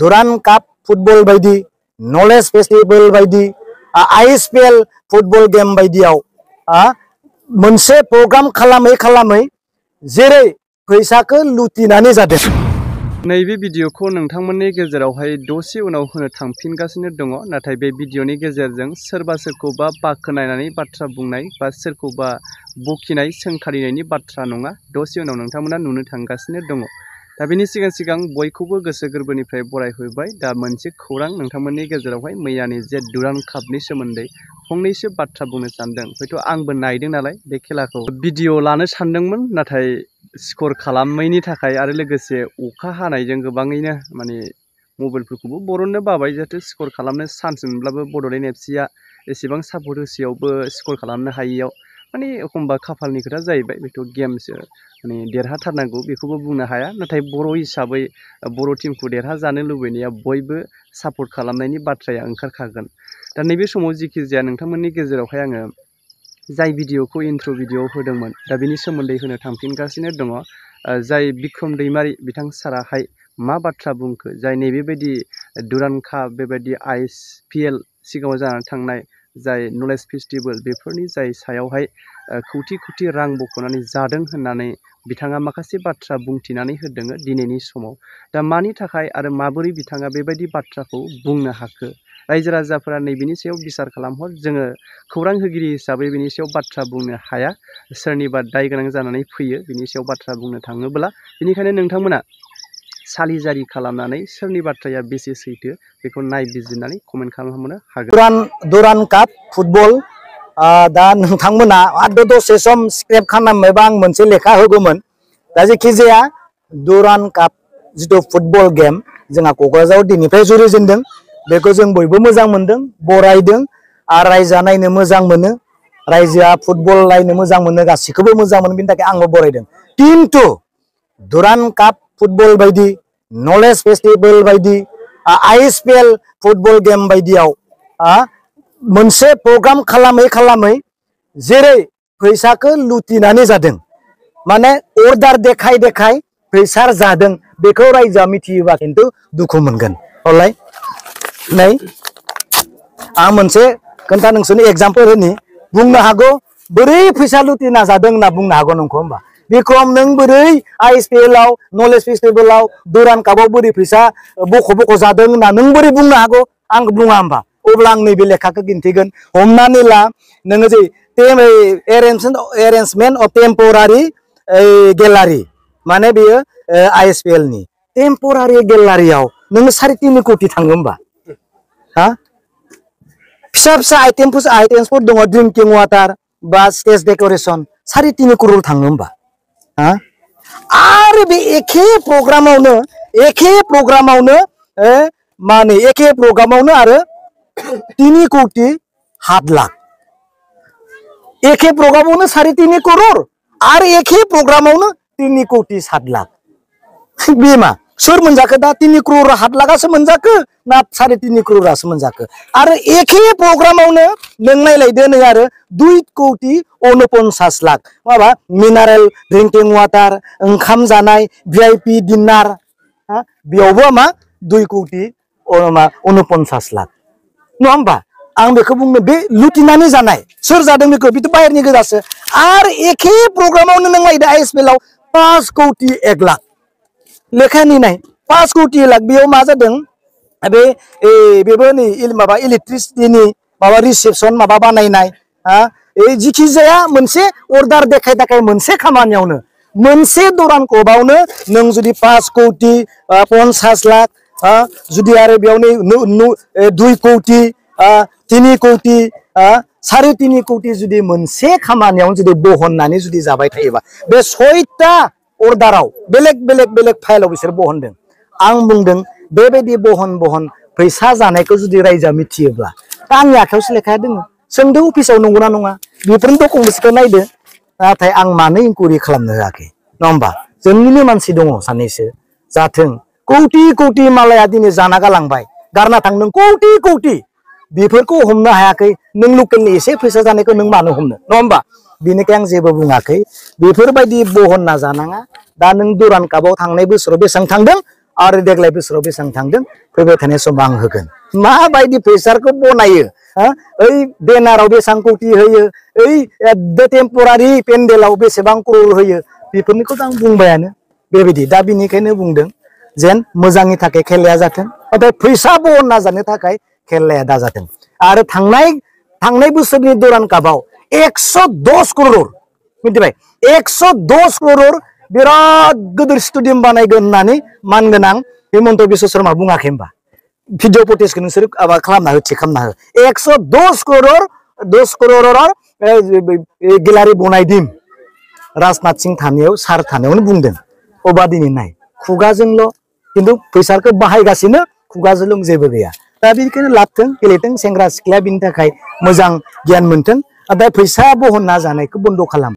दुरान cup football बायदि knowledge festival बायदि ISPL फुटबल गेम बायदियाव मोनसे प्रग्राम खालामै जेरै फैसाखौ लुटिनानै जादों। नैबे भिडिअखौ नोंथांमोननि गेजेरावहाय दसे उनाव होनो थांफिनगासिनो दङ, नाथाय बे भिडिअनि गेजेरजों सोरबा सोरखौबा बाख्नायनानै बाथ्रा बुंनाय बा सोरखौबा बखिनाय सोंखारिनायनि बाथ्रा नङा, दसे उनाव नोंथांमोना नुनो थांगासिनो दङ। दा बेनि सिगां बयखौबो गोसो गोरबोनिफ्राय बरायहरबाय। दा मोनसे खौरां नोंथांमोननि गेजेरावहाय मैयानि जे दुरान कापनि सोमोन्दै फंनैसो बाथ्रा बुंनो सानदों। हयथ' आंबो नायदों नालाय बे खेलाखौ भिडिअ लानो सानदोंमोन, नाथाय स्कर खालामैनि थाखाय आरो लोगोसे अखा हानायजों गोबाङैनो माने मबाइलफोरखौबो बरननो बाबाय, जाहाथे स्कर खालामनो चान्स मोनब्लाबो बड'लेण्ड एफसिआ एसेबां सापर्ट होसेयावबो स्कर खालामनो हायियाव माने एखमबा खाफालनि खोथा जाहैबाय। बेथ' गेमसो, माने देरहाथारनांगौ बेखौबो बुंनो हाया। नाथाय बर' हिसाबै बर' टीमखौ देरहाजानो लुबैनाया बयबो सापर्ट खालामनायनि बाथ्राया ओंखारखागोन। दा नैबे समाव जिखि जाया नोंथांमोननि गेजेरावहाय आङो जाय भिडिअखौ इन्ट्र' भिडिअ होदोंमोन, दा बेनि सोमोन्दै होनो थांफिनगासिनो दङ। जाय बिक्रम दैमारि बिथां साराहाय मा बाथ्रा बुंखो, जाय नैबेबायदि दुरान काप बेबायदि ISPL सिगाङाव जानानै थांनाय जाय नलेज फेस्टिवल बेफोरनि जाय सायावहाय कौटि रां बख'नानै जादों होननानै बिथाङा माखासे बाथ्रा बुंथिनानै होदों दिनैनि समाव। दा मानि थाखाय आरो माबोरै बिथाङा बेबायदि बाथ्राखौ बुंनो हाखो, रायजो राजाफोरा नैबेनि सायाव बिसार खालामहर। जोङो खौरां होगिरि हिसाबै बेनि सायाव बाथ्रा बुंनो हाया, सोरनिबा दाय गोनां जानानै फैयो बेनि सायाव बाथ्रा बुंनो थाङोब्ला। बेनिखायनो नोंथांमोना सालिजारि खालामनानै सोरनि बाथ्राया बेसे सैथो बेखौ नायबिजिरनानै कमेन्ट खालामनो हागोन। दुरान काप फुटबल दा नोंथांमोना दसे सम स्क्रेप खालामबायबा आं मोनसे लेखा होगौमोन। दा जेखि जाया दुरान काप जिथु फुटबल गेम जोंहा क'क्राझाराव दिनैनिफ्राय जुरिजेनदों, बेखौ जों बयबो मोजां मोनदों, बरायदों आरो रायजोआ नायनो मोजां मोनो, रायजोआ फुटबल नायनो मोजां मोनो, गासिखौबो मोजां मोनो, बेनि थाखाय आंबो बरायदों। खिन्थु दुरान काप फुटबल बायदि नलेज फेस्टिवल बायदि ISPL फुटबल गेम बायदियाव मोनसे प्रग्राम खालामै जेरै फैसाखौ लुटिनानै जादों, माने अर्डार देखाय फैसा जादों, बेखौ रायजोआ मिथियोबा खिन्थु दुखु मोनगोन। हलाय नै आं मोनसे खोन्था नोंसोरनि एग्जाम्पल होनि, बुंनो हागौ बोरै फैसा लुटिना जादों होनना बुंनो हागौ नोंखौ होमबा बिक्रम, नों बोरै ISPL आव नलेज फेस्टिवलाव दुरान कापाव बोरै फैसा बख' जादों होनना नों बोरै बुंनो हागौ? आं बुङा होमबा? अब्ला आं नैबे लेखाखौ दिन्थिगोन। हमनानै ला नोङो जे एरेन्जमेन्ट अफ टेम्परारि गेलारि, माने बेयो ISPL नि टेम्परारि गेलारियाव नोङो 3.5 कोटि थाङो होमबा? फिसा आइटेम्सफोर दङ, ड्रिंकिं वाटार बा स्टेज डेक'रेसन, 3.5 करोड़ थाङो होमबा? आरो बे एखे प्रग्रामावनो आरो 3 कोटि 7 लाख, एखे प्रग्रामावनो 3.5 करोड़ आरो एखे प्रग्रामावनो 3 कोटि 7 लाख। बे मा सोर मोनजाखो दा? 3 करोड़ 7 लाखासो मोनजाखो ना 3.5 करोड़ासो मोनजाखो? आरो एखे प्रग्रामावनो नों नायलायदो नै आरो 2 कोटि 49 लाख माबा मिनारेल ड्रिंकिं वाटार, ओंखाम जानाय, VIP डिनार, बेयावबो मा 2 कोटि 49 लाख, नङा होमबा? आं बेखौ बुंनो, बे लुटिनानै जानाय सोर जादों बेखौ, बेथ' बाहेरनि गोजासो। आरो एखे प्रग्रामावनो नों नायदो ISPL आव 5 कोटि 1 लाख, लेखानि नाय 5 कोटि 1 लाख। बेयाव मा जादों? बेबो नै माबा इलेक्ट्रिसिटिनि माबा रिसेपसन माबा बानायनाय, जिखि जाया मोनसे अर्डार देखाय मोनसे खामानियावनो, मोनसे दुरान कापावनो नों जुदि 5 कोटि 50 लाख, जुदि आरो बेयावनो 2 कोटि 3 कोटि 3.5 कोटि जुदि मोनसे खामानियावनो जुदि बहननानै जुदि जाबाय थायोबा, बे 6टा अर्डाराव बेलेग फाइलाव बिसोर बहनदों। आं बुंदों बेबायदि बहन फैसा जानायखौ जुदि रायजोआ मिथियोब्ला, दा आंनि आखायावसो लेखा दङ, सोंदों अफिसाव नंगौना नङा, बेफोरनि डकुमेन्टसखौ नायदो। नाथाय आं मानो इनकुवेरि खालामनो होआखै, नङा होमबा? जोंनिनो मानसि दङ सानैसो, जाथों कौटि मालाया दिनै जाना गालांबाय, गारना थांदों कौटि, बेफोरखौ हमनो हायाखै, नों लकेलनि एसे फैसा जानायखौ नों मानो हमनो, नङा होमबा? बेनिखायनो आं जेबो बुङाखै, बेफोरबायदि बहनना जानाङा। दा नों दुरान कापाव थांनाय बोसोराव बेसेबां थांदों? आरो देग्लाय बोसोराव बेसेबां थांदों फैबाय थानाय समाव आं होगोन माबायदि फैसाखौ बनायो ओइ बेनाराव बेसेबां कोटि होयो ओइ टेम्परारि पेन्डेलाव बेसेबां करोड़ होयो बेफोरनिखौ आं बुंबायानो बेबायदि दा बिनिखायनो बुंदों जेन मोजांनि थाखाय खेलाया जाथों ओमफ्राय फैसा बहनना जानो थाखाय खेलाया दाजाथों आरो थांनाय बोसोरनि दुरान कापआव 110 करोड़ मिथिबाय 110 करोड़ बिराद गिदिर स्टेडियाम बानायगोन होननानै मानगोनां हिमन्त बिश्व शर्मा बुङाखै होमबा भिडिअ फुटेजखौ नोंसोर खालामना हो चेक खालामना हो 110 करोड़ 10 करोड़ गेलारि बनाय दिम राजनाथ सिंह थानायाव सार थानायावनो बुंदों अबा दिनै नाय खुगाजोंल' खिन्थु फैसाखौ बाहायगासिनो खुगाजोंल' जेबो गैया दा बेनिखायनो लाथों गेलेथों सेंग्रा सिख्लाया बिनि थाखाय मोजां गियान मोनथों ओमफ्राय फैसा बहनना जानायखौ बन्द' खालाम